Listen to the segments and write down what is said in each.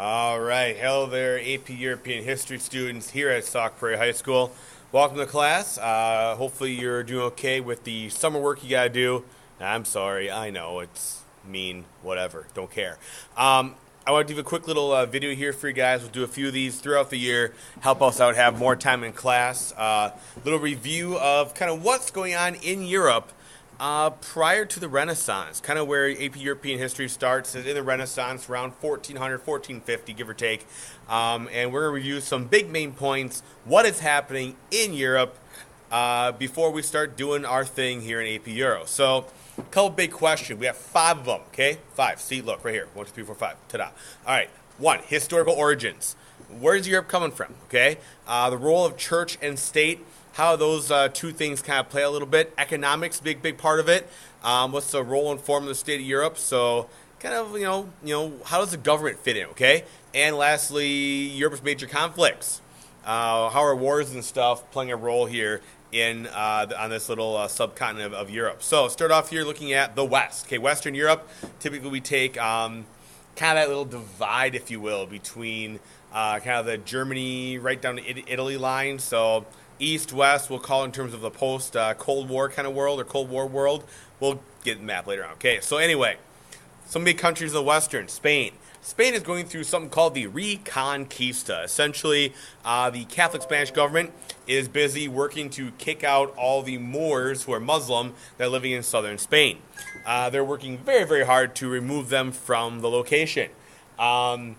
All right, hello there, AP European History students here at Sauk Prairie High School. Welcome to class. Hopefully you're doing okay with the summer work you gotta do. I'm sorry, I know it's mean, whatever, don't care. I want to do a quick little video here for you guys. We'll do a few of these throughout the year, help us out, have more time in class. Little review of kind of what's going on in Europe prior to the Renaissance, kind of where AP European history starts is in the Renaissance, around 1400, 1450, give or take. And we're going to review some big main points, what is happening in Europe before we start doing our thing here in AP Euro. So, a couple big questions. We have 5 of them, okay? 5. See, look, right here. 1, 2, 3, 4, 5. Ta-da. All right. 1, historical origins. Where's Europe coming from, okay? The role of church and state, how those two things kind of play a little bit. Economics, big part of it. What's the role and form of the state of Europe? So, kind of, you know, how does the government fit in, okay? And lastly, Europe's major conflicts. How are wars and stuff playing a role here in on this little subcontinent of Europe? So, start off here looking at the West. Okay, Western Europe. Typically, we take kind of that little divide, if you will, between kind of the Germany right down to Italy line. So, East, West, we'll call it in terms of the post-Cold War kind of world or Cold War world. We'll get the map later on. Okay, so anyway, some big countries in the Western, Spain. Spain is going through something called the Reconquista. Essentially, the Catholic Spanish government is busy working to kick out all the Moors who are Muslim that are living in southern Spain. They're working very hard to remove them from the location. Yeah,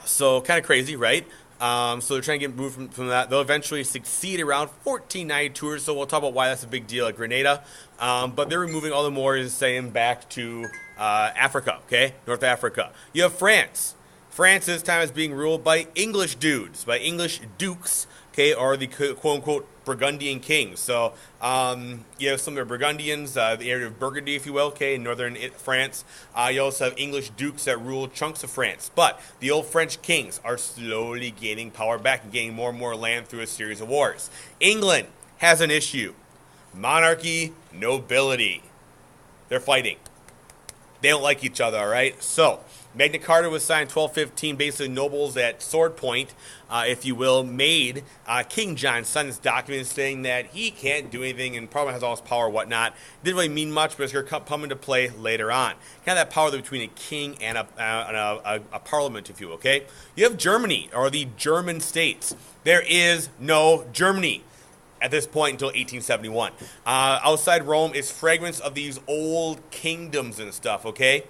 so kind of crazy, right? So they're trying to get moved from that. They'll eventually succeed around 1492 or so. We'll talk about why that's a big deal at Grenada. But they're removing all the Moors, saying back to Africa, okay? North Africa. You have France. France this time is being ruled by English dudes, by English dukes, okay, or the quote-unquote Burgundian kings. So you have some of the Burgundians, the area of Burgundy, if you will, okay, in northern France. You also have English dukes that rule chunks of France. But the old French kings are slowly gaining power back and gaining more and more land through a series of wars. England has an issue. Monarchy, nobility. They're fighting. They don't like each other, all right? So, Magna Carta was signed in 1215. Basically, nobles at sword point, if you will, made King John sign this document saying that he can't do anything and Parliament has all his power and whatnot. Didn't really mean much, but it's going to come into play later on. Kind of that power between a king and a parliament, if you will, okay? You have Germany, or the German states. There is no Germany at this point until 1871. Outside Rome is fragments of these old kingdoms and stuff, okay?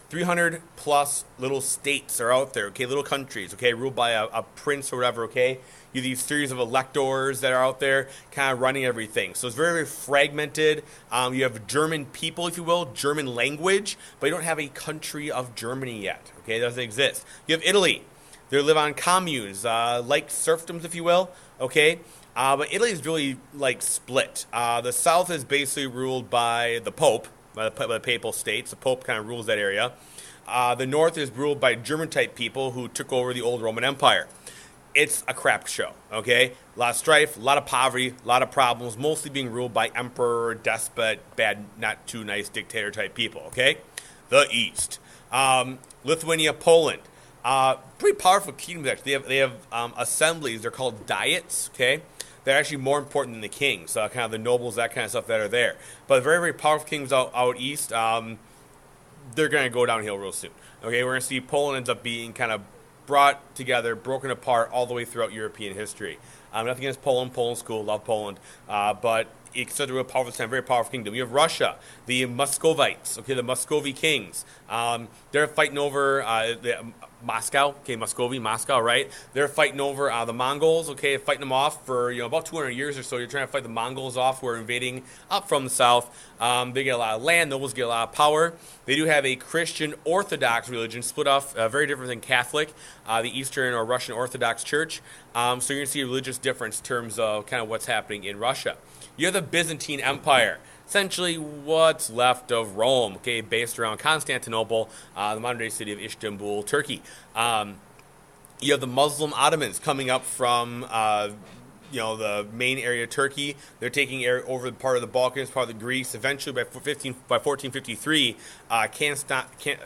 300 plus little states are out there, okay? Little countries, okay? Ruled by a prince or whatever, okay? You have these series of electors that are out there kind of running everything. So it's very fragmented. You have German people, if you will, German language, but you don't have a country of Germany yet, okay? It doesn't exist. You have Italy. They live on communes, like serfdoms, if you will, okay? But Italy is really, like, split. The south is basically ruled by the Pope, by the Papal States. The Pope kind of rules that area. The north is ruled by German-type people who took over the old Roman Empire. It's a crap show, okay? A lot of strife, a lot of poverty, a lot of problems, mostly being ruled by emperor, despot, bad, not too nice dictator-type people, okay? The east. Lithuania, Poland. Pretty powerful kingdoms, actually. They have assemblies. They're called diets, okay? They're actually more important than the kings, kind of the nobles, that kind of stuff that are there. But very powerful kings out east, they're going to go downhill real soon. Okay, we're going to see Poland ends up being kind of brought together, broken apart all the way throughout European history. Nothing against Poland. Poland's cool, love Poland. But it's such a real powerful time, very powerful kingdom. You have Russia, the Muscovites, okay, the Muscovy kings. They're fighting over Moscow, okay, Moscow, right? They're fighting over the Mongols, okay, fighting them off for about 200 years or so. You're trying to fight the Mongols off who are invading up from the south. They get a lot of land, nobles get a lot of power. They do have a Christian Orthodox religion, split off, very different than Catholic, the Eastern or Russian Orthodox Church. So you're going to see a religious difference in terms of kind of what's happening in Russia. You have the Byzantine Empire, essentially what's left of Rome, okay, based around Constantinople, the modern-day city of Istanbul, Turkey. You have the Muslim Ottomans coming up from, the main area of Turkey. They're taking over part of the Balkans, part of the Greece. Eventually, by 1453,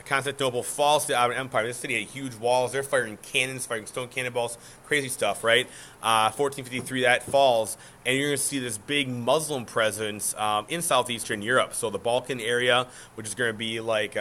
Constantinople falls to the Ottoman Empire. This city had huge walls. They're firing cannons, firing stone cannonballs, crazy stuff, right? 1453, that falls, and you're going to see this big Muslim presence in southeastern Europe. So the Balkan area, which is going to be like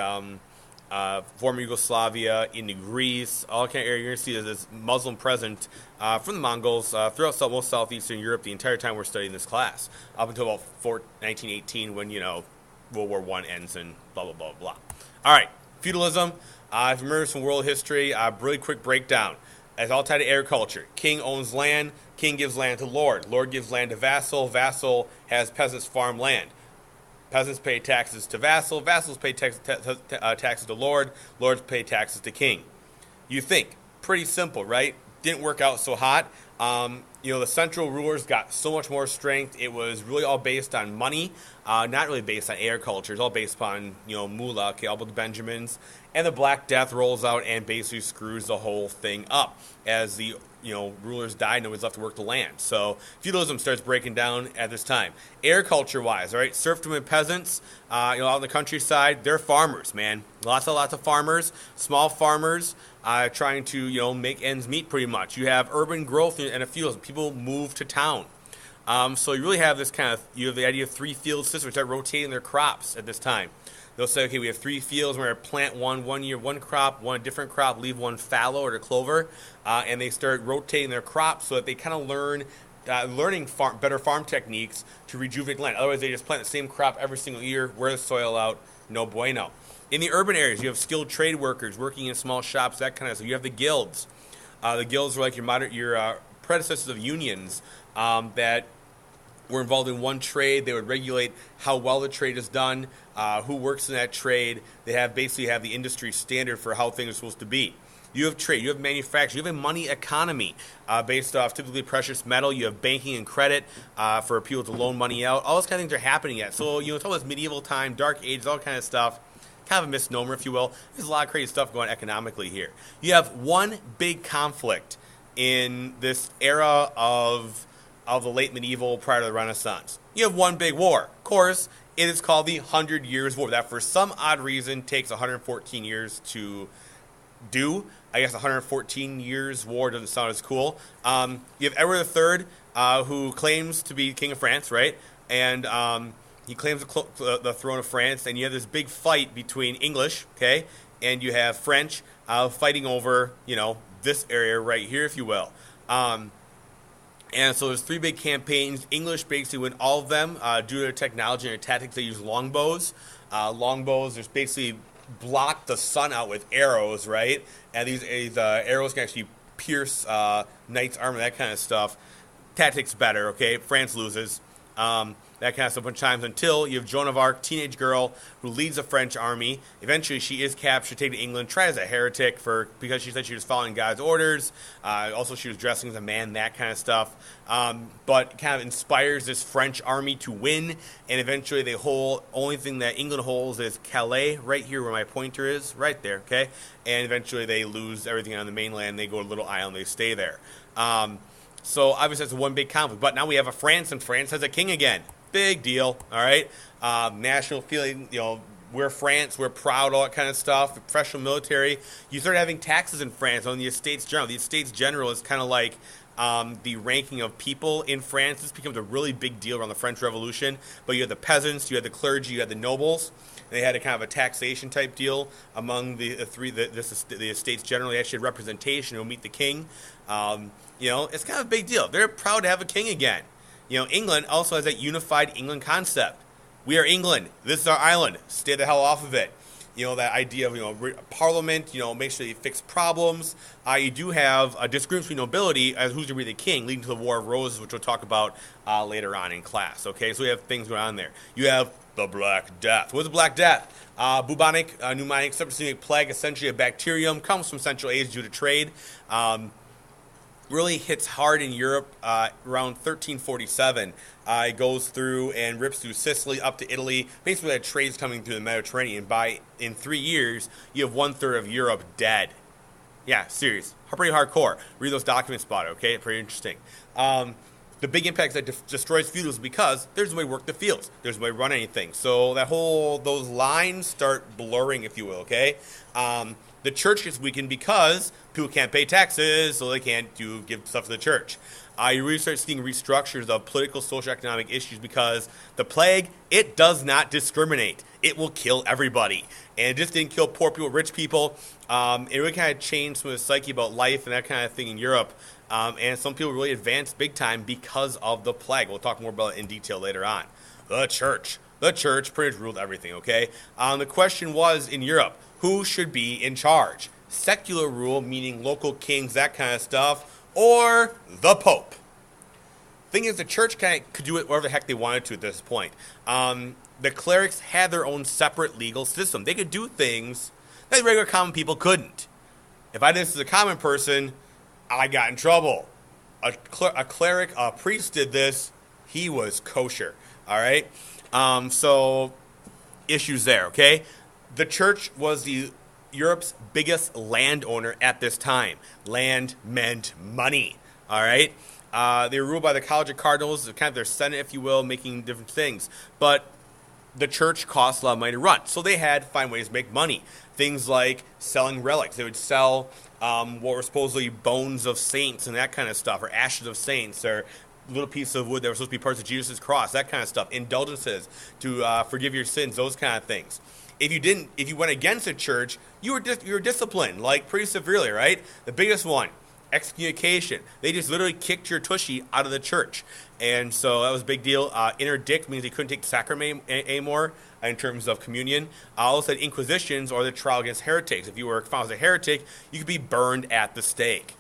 former Yugoslavia, into Greece, all kind of area. You're going to see this Muslim presence from the Mongols throughout most southeastern Europe the entire time we're studying this class, up until about 1918 when, World War I ends and blah, blah, blah, blah. All right, feudalism. If you remember some world history, really quick breakdown. It's all tied to agriculture. King owns land. King gives land to lord. Lord gives land to vassal. Vassal has peasants farm land. Peasants pay taxes to vassal. Vassals pay taxes to lord. Lords pay taxes to king. You think, pretty simple, right? Didn't work out so hot. The central rulers got so much more strength. It was really all based on money, not really based on agriculture. It's all based upon, moolah, all the Benjamins. And the Black Death rolls out and basically screws the whole thing up as the rulers died, nobody's left to work the land. So feudalism starts breaking down at this time. Agriculture-wise, all right, serfdom and peasants, out in the countryside, they're farmers, man. Lots of farmers, small farmers, trying to, make ends meet pretty much. You have urban growth and a feudalism. People move to town. So you really have this you have the idea of three field systems that rotating their crops at this time. They'll say, okay, we have three fields. We're going to plant one year, one crop, one different crop, leave one fallow or the clover, and they start rotating their crops so that they kind of learning better farm techniques to rejuvenate land. Otherwise, they just plant the same crop every single year, wear the soil out, no bueno. In the urban areas, you have skilled trade workers working in small shops, that kind of stuff. You have the guilds. The guilds are like your predecessors of unions that were involved in one trade. They would regulate how well the trade is done, who works in that trade. They basically have the industry standard for how things are supposed to be. You have trade, you have manufacturing, you have a money economy based off typically precious metal. You have banking and credit for people to loan money out. All those kind of things are happening yet. So, it's all this medieval time, dark ages, all kind of stuff. Kind of a misnomer, if you will. There's a lot of crazy stuff going on economically here. You have one big conflict in this era of the late medieval prior to the Renaissance. You have one big war. Of course, it is called the 100 Years' War. That, for some odd reason, takes 114 years to do. I guess 114 Years' War doesn't sound as cool. You have Edward III, who claims to be King of France, right? And he claims the throne of France. And you have this big fight between English, okay, and you have French fighting over, this area right here, if you will. And so there's three big campaigns. English basically win all of them due to their technology and their tactics. They use longbows. Longbows, there's basically block the sun out with arrows, right? And these arrows can actually pierce knights' armor, that kind of stuff. Tactics better, okay? France loses. That kind of stuff a bunch of times until you have Joan of Arc, teenage girl who leads the French army. Eventually, she is captured, taken to England, tried as a heretic because she said she was following God's orders. Also, she was dressing as a man, that kind of stuff. But kind of inspires this French army to win. And eventually, only thing that England holds is Calais, right here where my pointer is, right there, okay? And eventually, they lose everything on the mainland. They go to a little island. They stay there. So obviously, that's one big conflict. But now we have a France, and France has a king again. Big deal, all right? National feeling, we're France, we're proud, all that kind of stuff. The professional military. You start having taxes in France on the Estates General. The Estates General is kind of like the ranking of people in France. This becomes a really big deal around the French Revolution. But you had the peasants, you had the clergy, you had the nobles. They had a kind of a taxation type deal among the Estates General. They actually had representation who meet the king. It's kind of a big deal. They're proud to have a king again. England also has that unified England concept. We are England. This is our island. Stay the hell off of it. That idea of, Parliament, make sure they fix problems. You do have a disagreement between nobility as who's going to be the king, leading to the War of Roses, which we'll talk about later on in class. Okay, so we have things going on there. You have the Black Death. What's the Black Death? Bubonic, pneumonic, septicemic plague, essentially a bacterium, comes from Central Asia due to trade. Really hits hard in Europe around 1347. It goes through and rips through Sicily up to Italy. Basically, that trade's coming through the Mediterranean. In 3 years, you have 1/3 of Europe dead. Yeah, serious. Pretty hardcore. Read those documents about it, okay? Pretty interesting. the big impact that destroys feudalism because there's no way to work the fields. There's no way to run anything. So those lines start blurring, if you will, okay? The church gets weakened because people can't pay taxes, so they can't give stuff to the church. You really start seeing restructures of political, social, economic issues because the plague, it does not discriminate. It will kill everybody. And it just didn't kill poor people, rich people. It really kind of changed some of the psyche about life and that kind of thing in Europe. And some people really advanced big time because of the plague. We'll talk more about it in detail later on. The church pretty much ruled everything, okay? The question was in Europe, who should be in charge? Secular rule, meaning local kings, that kind of stuff, or the Pope. Thing is, the church kind of could do it whatever the heck they wanted to at this point. The clerics had their own separate legal system. They could do things that regular common people couldn't. If I did this as a common person, I got in trouble. A cleric, a priest did this, he was kosher. All right? So, issues there, okay? The church was Europe's biggest landowner at this time. Land meant money, all right? They were ruled by the College of Cardinals, kind of their senate, if you will, making different things. But the church cost a lot of money to run, so they had to find ways to make money. Things like selling relics. They would sell what were supposedly bones of saints and that kind of stuff, or ashes of saints, or little pieces of wood that were supposed to be parts of Jesus' cross, that kind of stuff. Indulgences to forgive your sins, those kind of things. If you went against the church, you were disciplined, like pretty severely, right? The biggest one, excommunication. They just literally kicked your tushy out of the church. And so that was a big deal. Interdict means they couldn't take sacrament anymore in terms of communion. Also said inquisitions or the trial against heretics. If you were found as a heretic, you could be burned at the stake.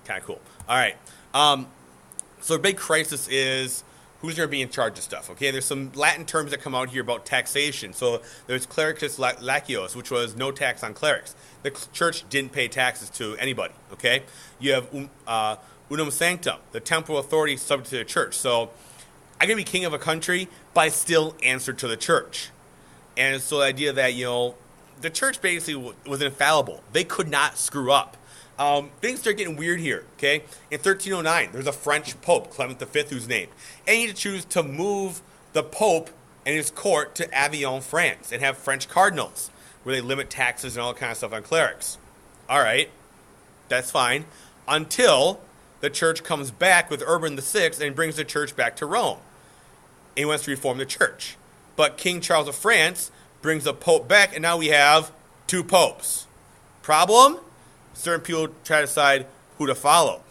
Kind of cool. All right. So the big crisis is who's going to be in charge of stuff, okay? There's some Latin terms that come out here about taxation. So there's clericus laicios, which was no tax on clerics. The church didn't pay taxes to anybody, okay? You have unum sanctum, the temporal authority subject to the church. So I can be king of a country, but I still answer to the church. And so the idea that, the church basically was infallible. They could not screw up. Things start getting weird here, okay? In 1309, there's a French Pope, Clement V, who's named. And he had to choose to move the Pope and his court to Avignon, France, and have French cardinals, where they limit taxes and all that kind of stuff on clerics. All right, that's fine, until the church comes back with Urban VI and brings the church back to Rome. And he wants to reform the church. But King Charles of France brings the Pope back, and now we have two popes. Problem? Certain people try to decide who to follow.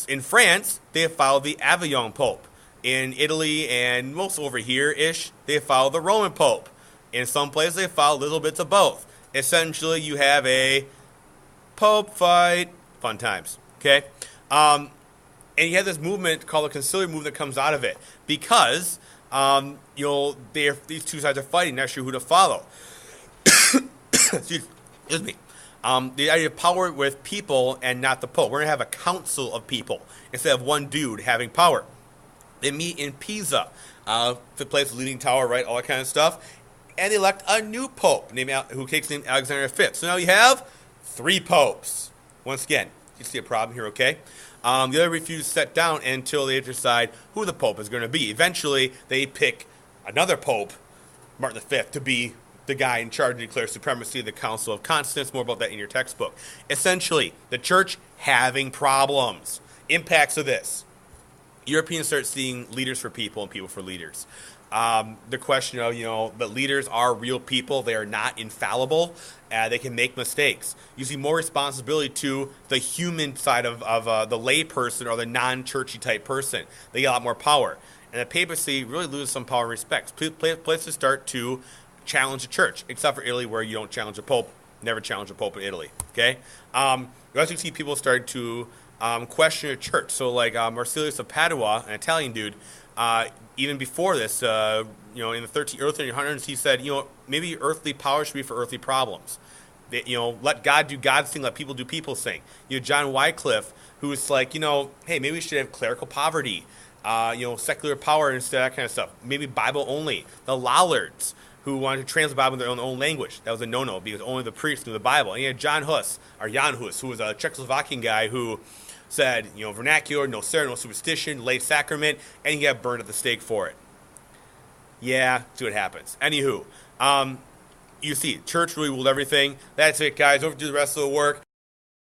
In France, they follow the Avignon Pope. In Italy and most over here-ish, they follow the Roman Pope. In some places, they follow little bits of both. Essentially, you have a Pope fight. Fun times, okay? And you have this movement called the conciliar movement that comes out of it. Because, these two sides are fighting, not sure who to follow. Excuse me. The idea of power with people and not the Pope. We're going to have a council of people instead of one dude having power. They meet in Pisa, the place, leaning tower, right, all that kind of stuff. And they elect a new Pope who takes the name Alexander V. So now you have three popes. Once again, you see a problem here, okay? The other refuse to set down until they decide who the Pope is going to be. Eventually, they pick another Pope, Martin V, to be the guy in charge to declare supremacy of the Council of Constance. More about that in your textbook. Essentially, the church having problems. Impacts of this. Europeans start seeing leaders for people and people for leaders. The question of, the leaders are real people. They are not infallible. They can make mistakes. You see more responsibility to the human side of the lay person or the non-churchy type person. They get a lot more power. And the papacy really loses some power and respect. Places start to challenge the church, except for Italy, where you don't challenge the Pope. Never challenge the Pope in Italy, okay? You also see people start to question the church. So like Marsilius of Padua, an Italian dude, even before this, in the early 1300s, he said, maybe earthly power should be for earthly problems. Let God do God's thing, let people do people's thing. John Wycliffe, who was like, hey, maybe we should have clerical poverty, secular power instead of that kind of stuff. Maybe Bible only. The Lollards, who wanted to translate the Bible in their own language. That was a no-no because only the priests knew the Bible. And you had Jan Hus, who was a Czechoslovakian guy who said, vernacular, no Sarah, no superstition, late sacrament, and you get burned at the stake for it. Yeah, see what happens. Anywho, you see, church really ruled everything. That's it, guys. Over to the rest of the work.